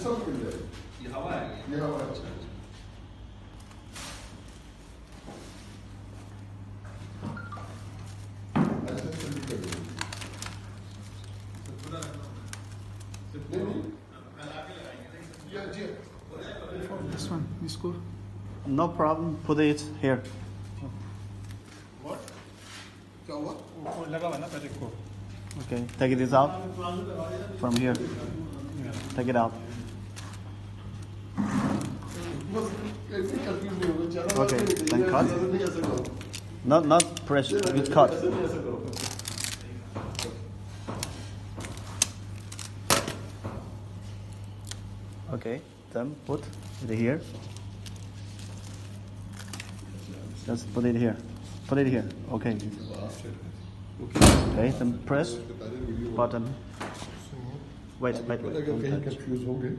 सब मिल जाएगी। ये हवा है ये हवा है। अच्छा ऐसे ठंडी कर दो। नहीं नहीं ये जी This one, this cool. No problem. Put it here. What क्या हुआ? वो लगा हुआ ना पहले को. Okay. Take this out from here. Take it out. बस ऐसे कंफ्यूज नहीं होना चाहिए। Okay, then cut. ऐसे नहीं ऐसे करो। Not press. With cut. ऐसे नहीं ऐसे करो। Okay. Then put it here. Just put it here. Put it here. Okay. Okay. Then press button. Wait. अगर कहीं कंफ्यूज हो गए